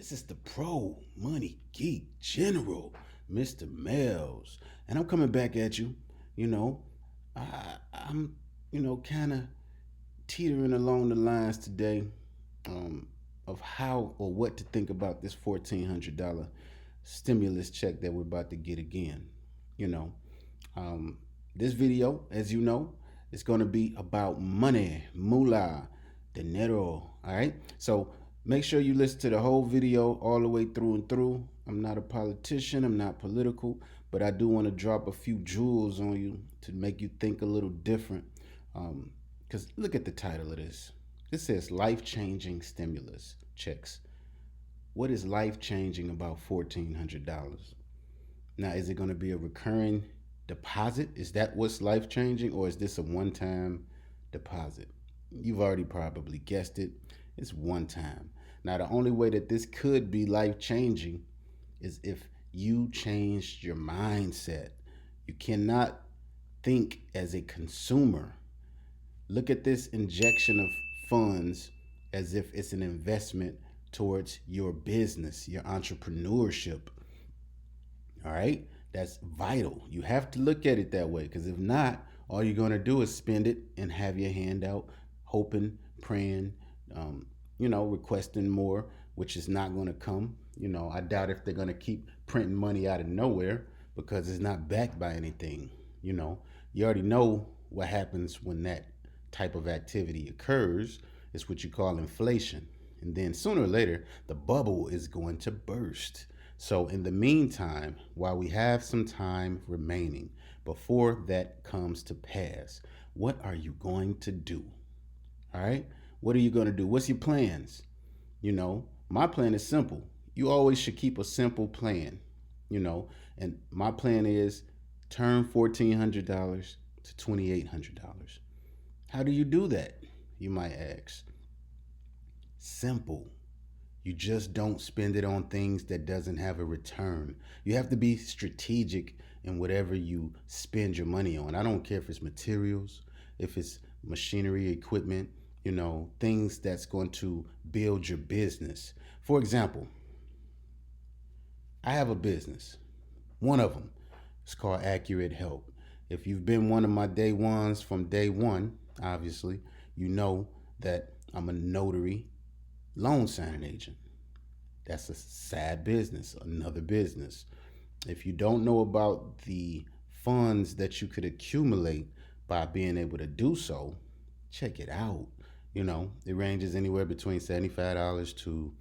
This is the pro money geek general, Mr. Mel's. And I'm coming back at you. You know, I'm, kind of teetering along the lines today um, of how or what to think about this $1,400 stimulus check that we're about to get again. You know, um, this video, as you know, is going to be about money, moolah, dinero. All right. So make sure you listen to the whole video all the way through and through. I'm not a politician, I'm not political, but I do want to drop a few jewels on you to make you think a little different. Because look at the title of this. It says life changing stimulus checks. What is life changing about $1,400? Now, is it going to be a recurring deposit? Is that what's life changing, or is this a one time deposit? You've already probably guessed it. It's one time. Now, the only way that this could be life changing is if you changed your mindset. You cannot think as a consumer. Look at this injection of funds as if it's an investment towards your business, your entrepreneurship. All right? That's vital. You have to look at it that way, because if not, all you're going to do is spend it and have your hand out, hoping, praying, requesting more, which is not going to come. I doubt if they're going to keep printing money out of nowhere because it's not backed by anything. You already know what happens when that type of activity occurs. It's what you call inflation. And then sooner or later, the bubble is going to burst. So in the meantime, while we have some time remaining before that comes to pass, what are you going to do? All right? What are you going to do? What's your plans? My plan is simple. You always should keep a simple plan, and my plan is turn $1,400 to $2,800. How do you do that? You might ask. Simple. You just don't spend it on things that doesn't have a return. You have to be strategic in whatever you spend your money on. I don't care if it's materials, if it's machinery, equipment, things that's going to build your business. For example, I have a business. One of them is called Accurate Help. If you've been one of my day ones from day one, obviously, you know that I'm a notary loan signing agent. That's a side business, another business. If you don't know about the funds that you could accumulate by being able to do so, check it out. It ranges anywhere between $75 to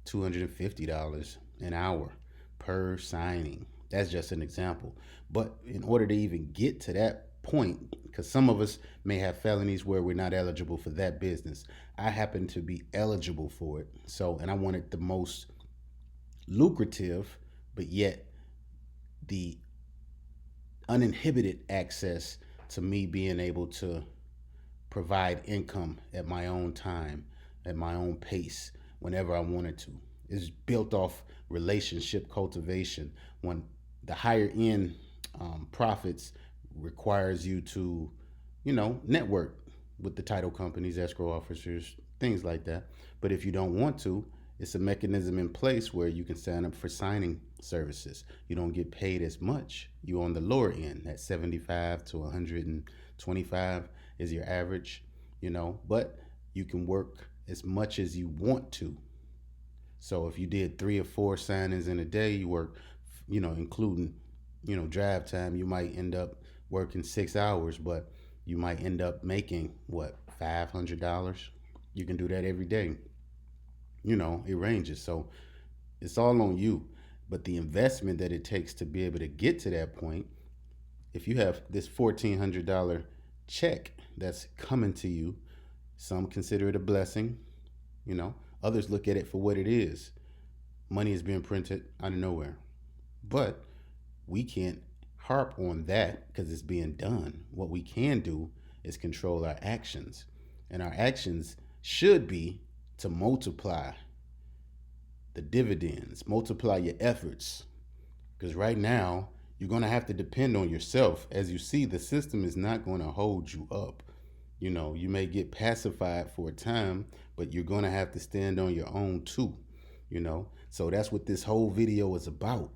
$250 an hour per signing. That's just an example. But in order to even get to that point, because some of us may have felonies where we're not eligible for that business, I happen to be eligible for it. And I wanted the most lucrative, but yet the uninhibited access to me being able to provide income at my own time, at my own pace, whenever I wanted to. It's built off relationship cultivation. When the higher end profits requires you to, network with the title companies, escrow officers, things like that. But if you don't want to, it's a mechanism in place where you can sign up for signing services. You don't get paid as much. You're on the lower end. That 75 to 125 is your average, but you can work as much as you want to. So if you did 3 or 4 signings in a day, you work, including, drive time, you might end up working 6 hours, but you might end up making $500. You can do that every day. It ranges. So it's all on you. But the investment that it takes to be able to get to that point, if you have this $1,400 check that's coming to you, some consider it a blessing. Others look at it for what it is. Money is being printed out of nowhere. But we can't harp on that because it's being done. What we can do is control our actions. And our actions should be to multiply the dividends, multiply your efforts. Because right now, you're going to have to depend on yourself. As you see, the system is not going to hold you up. You may get pacified for a time, but you're going to have to stand on your own too. So that's what this whole video is about.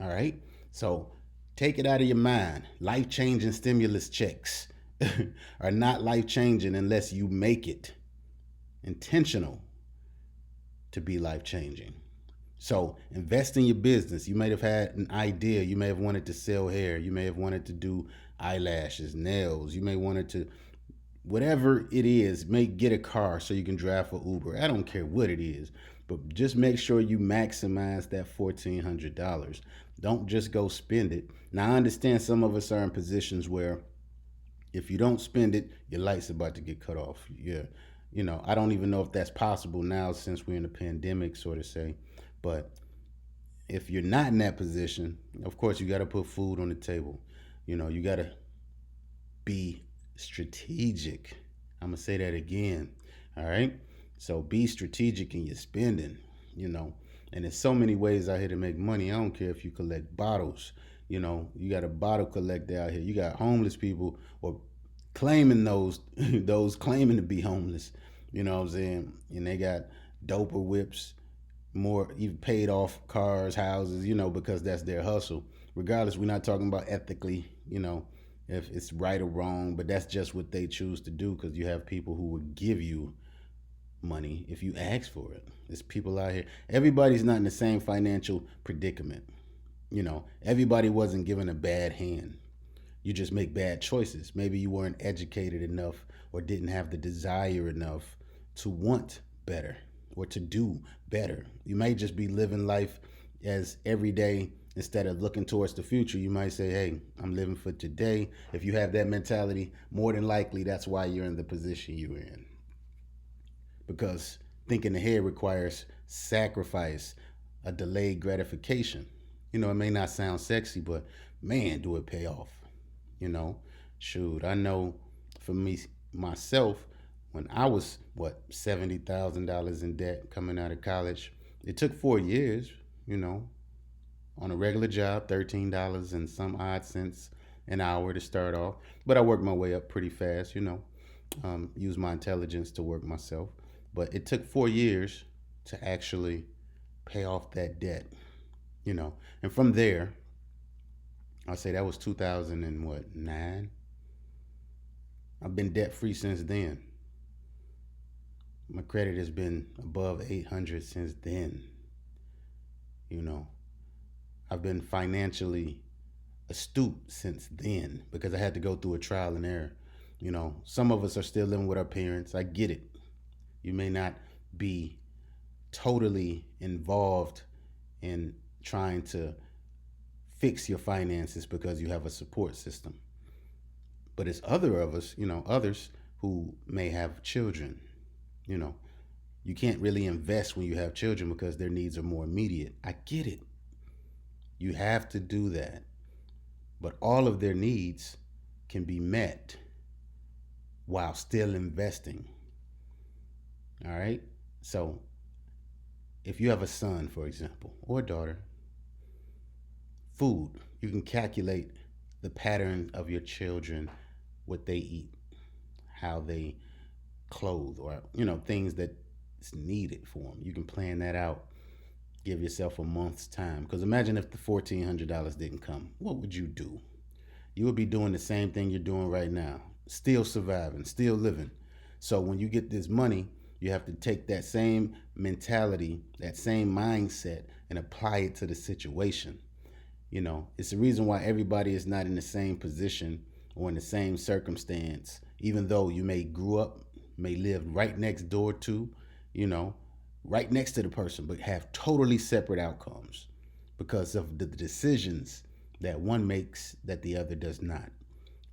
All right. So take it out of your mind. Life changing stimulus checks are not life changing unless you make it intentional to be life changing. So invest in your business. You might have had an idea. You may have wanted to sell hair. You may have wanted to do eyelashes, nails. You may wanted to, whatever it is, may get a car so you can drive for Uber. I don't care what it is, but just make sure you maximize that $1,400. Don't just go spend it. Now I understand some of us are in positions where if you don't spend it, your light's about to get cut off. Yeah, I don't even know if that's possible now since we're in a pandemic, sort of say. But if you're not in that position, of course, you got to put food on the table. You got to be strategic. I'm going to say that again. All right. So be strategic in your spending, and there's so many ways out here to make money. I don't care if you collect bottles. You got a bottle collector out here. You got homeless people or claiming those claiming to be homeless. You know what I'm saying? And they got doper whips, more even paid off cars, houses, because that's their hustle. Regardless, we're not talking about ethically, if it's right or wrong, but that's just what they choose to do because you have people who would give you money if you ask for it. There's people out here. Everybody's not in the same financial predicament. Everybody wasn't given a bad hand. You just make bad choices. Maybe you weren't educated enough or didn't have the desire enough to want better or to do better. You might just be living life as every day instead of looking towards the future. You might say, hey, I'm living for today. If you have that mentality, more than likely that's why you're in the position you're in. Because thinking ahead requires sacrifice, a delayed gratification. It may not sound sexy, but man, do it pay off. Shoot, I know for me, myself, when I was, $70,000 in debt coming out of college, it took 4 years, on a regular job, $13 and some odd cents an hour to start off. But I worked my way up pretty fast, use my intelligence to work myself. But it took 4 years to actually pay off that debt, and from there, I'll say that was 2009. I've been debt free since then. My credit has been above 800 since then. I've been financially astute since then because I had to go through a trial and error. Some of us are still living with our parents. I get it. You may not be totally involved in trying to fix your finances because you have a support system. But it's others who may have children. You can't really invest when you have children because their needs are more immediate. I get it. You have to do that. But all of their needs can be met while still investing. All right? So if you have a son, for example, or a daughter, food, you can calculate the pattern of your children, what they eat, how they clothe, or things that's needed for them. You can plan that out. Give yourself a month's time. Because imagine if the $1,400 didn't come. What would you do? You would be doing the same thing you're doing right now. Still surviving, still living. So when you get this money, you have to take that same mentality, that same mindset, and apply it to the situation. It's the reason why everybody is not in the same position or in the same circumstance, even though you may live right next door to, right next to the person, but have totally separate outcomes because of the decisions that one makes that the other does not.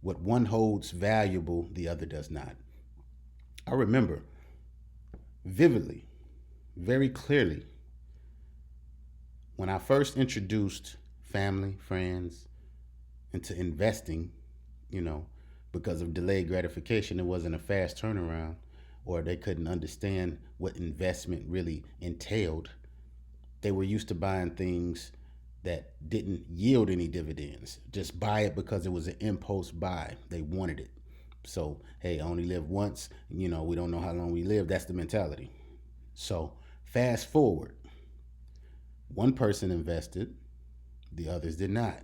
What one holds valuable, the other does not. I remember vividly, very clearly, when I first introduced family, friends into investing, because of delayed gratification, it wasn't a fast turnaround, or they couldn't understand what investment really entailed. They were used to buying things that didn't yield any dividends. Just buy it because it was an impulse buy. They wanted it. So, hey, I only live once. We don't know how long we live. That's the mentality. So, fast forward. One person invested, the others did not.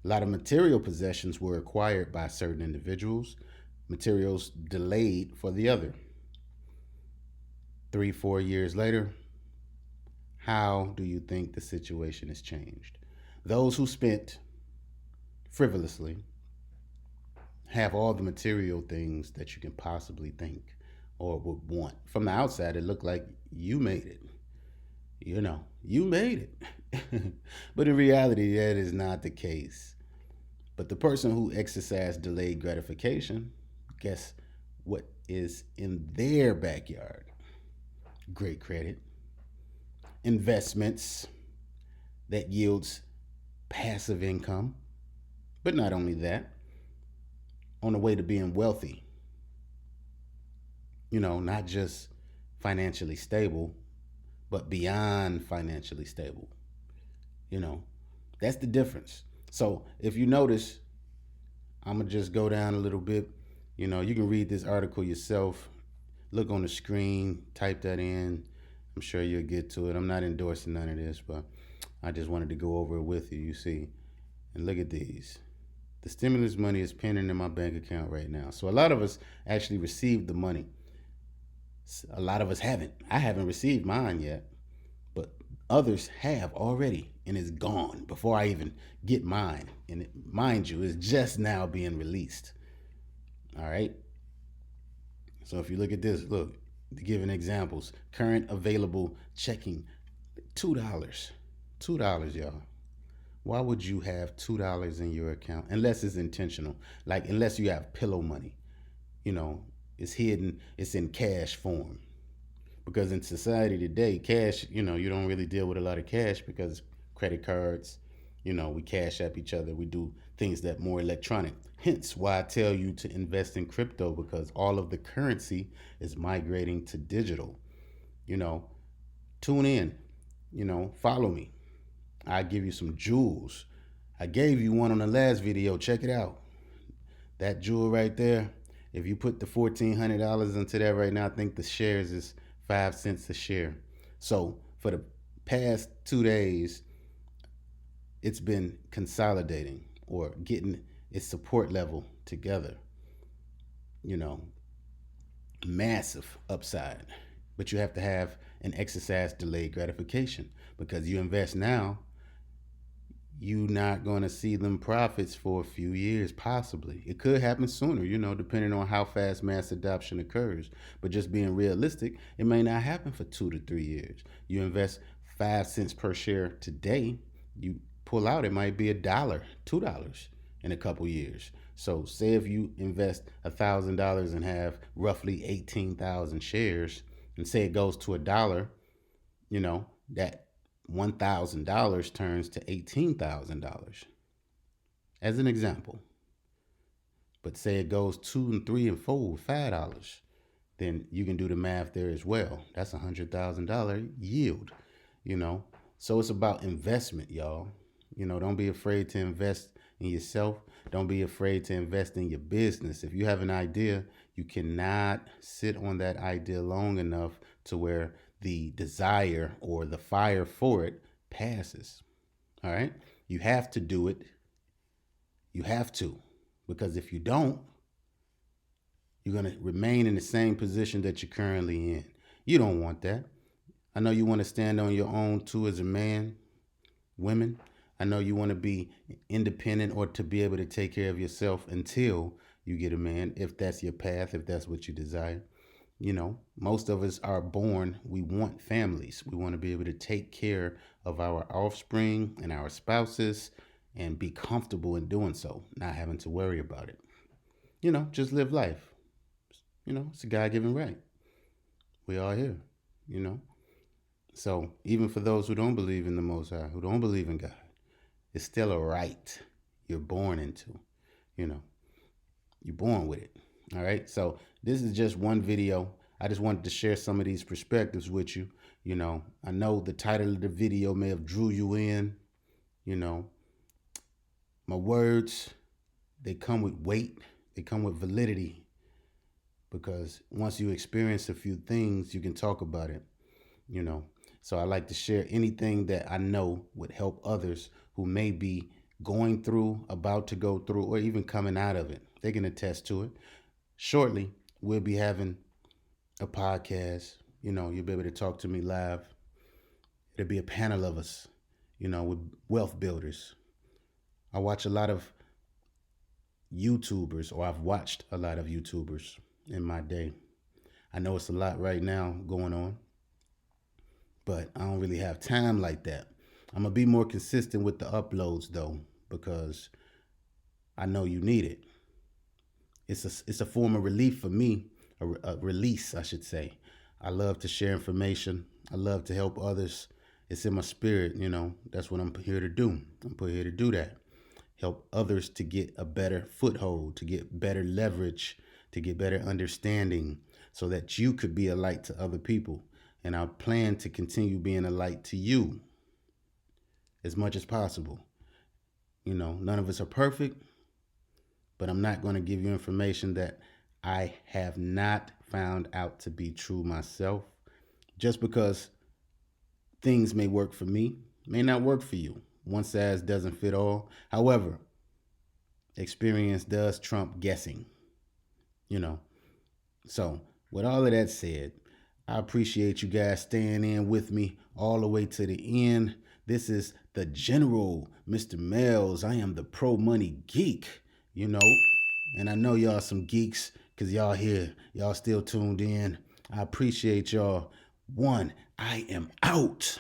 A lot of material possessions were acquired by certain individuals, materials delayed for the other. 3, 4 years later, how do you think the situation has changed? Those who spent frivolously have all the material things that you can possibly think or would want. From the outside, it looked like you made it. You made it. But in reality, that is not the case. But the person who exercised delayed gratification, guess what is in their backyard? Great credit, investments that yields passive income. But not only that, on the way to being wealthy, not just financially stable, but beyond financially stable. You know, that's the difference. So if you notice, I'm going to just go down a little bit. You can read this article yourself. Look on the screen, type that in. I'm sure you'll get to it. I'm not endorsing none of this, but I just wanted to go over it with you, you see. And look at these. The stimulus money is pending in my bank account right now. So a lot of us actually received the money. A lot of us haven't. I haven't received mine yet, but others have already, and it's gone before I even get mine. And mind you, it's just now being released. All right. So if you look at this, look, to give an examples, current available checking, $2. $2, y'all. Why would you have $2 in your account unless it's intentional? Like unless you have pillow money, it's hidden, it's in cash form. Because in society today, cash, you don't really deal with a lot of cash because credit cards, we cash app each other. We do things that more electronic. Hence why I tell you to invest in crypto, because all of the currency is migrating to digital. You know, tune in, follow me. I give you some jewels. I gave you one on the last video. Check it out. That jewel right there. If you put the $1,400 into that right now, I think the shares is 5 cents a share. So for the past 2 days, it's been consolidating or getting its support level together. Massive upside. But you have to have an exercise delayed gratification, because you invest now, you're not going to see them profits for a few years, possibly. It could happen sooner, depending on how fast mass adoption occurs. But just being realistic, it may not happen for 2 to 3 years. You invest 5 cents per share today, you pull out, it might be $1, $2 in a couple years. So say if you invest $1,000 and have roughly 18,000 shares, and say it goes to $1, that $1,000 turns to $18,000 as an example. But say it goes 2 and 3 and 4, $5, then you can do the math there as well. That's $100,000 yield. So it's about investment, y'all. Don't be afraid to invest in yourself. Don't be afraid to invest in your business. If you have an idea, you cannot sit on that idea long enough to where the desire or the fire for it passes. All right? You have to do it. You have to. Because if you don't, you're going to remain in the same position that you're currently in. You don't want that. I know you want to stand on your own too as a man, women. I know you want to be independent or to be able to take care of yourself until you get a man, if that's your path, if that's what you desire. Most of us are born, we want families. We want to be able to take care of our offspring and our spouses and be comfortable in doing so, not having to worry about it. Just live life. It's a God-given right. We are here, So even for those who don't believe in the Most High, who don't believe in God, it's still a right you're born into. You're born with it. All right. So this is just one video. I just wanted to share some of these perspectives with you. I know the title of the video may have drew you in. My words, they come with weight. They come with validity, because once you experience a few things, you can talk about it. So I like to share anything that I know would help others who may be going through, about to go through, or even coming out of it. They can attest to it. Shortly, we'll be having a podcast. You'll be able to talk to me live. It'll be a panel of us, with wealth builders. I watch a lot of YouTubers, or I've watched a lot of YouTubers in my day. I know it's a lot right now going on, but I don't really have time like that. I'm going to be more consistent with the uploads though, because I know you need it. It's a form of relief for me, a release, I should say. I love to share information. I love to help others. It's in my spirit, That's what I'm here to do. I'm put here to do that. Help others to get a better foothold, to get better leverage, to get better understanding, so that you could be a light to other people. And I plan to continue being a light to you as much as possible. None of us are perfect, but I'm not going to give you information that I have not found out to be true myself. Just because things may work for me, may not work for you. One size doesn't fit all. However, experience does trump guessing. So with all of that said, I appreciate you guys staying in with me all the way to the end. This is the General, Mr. Mel's. I am the Pro Money Geek, and I know y'all some geeks because y'all here. Y'all still tuned in. I appreciate y'all. I am out.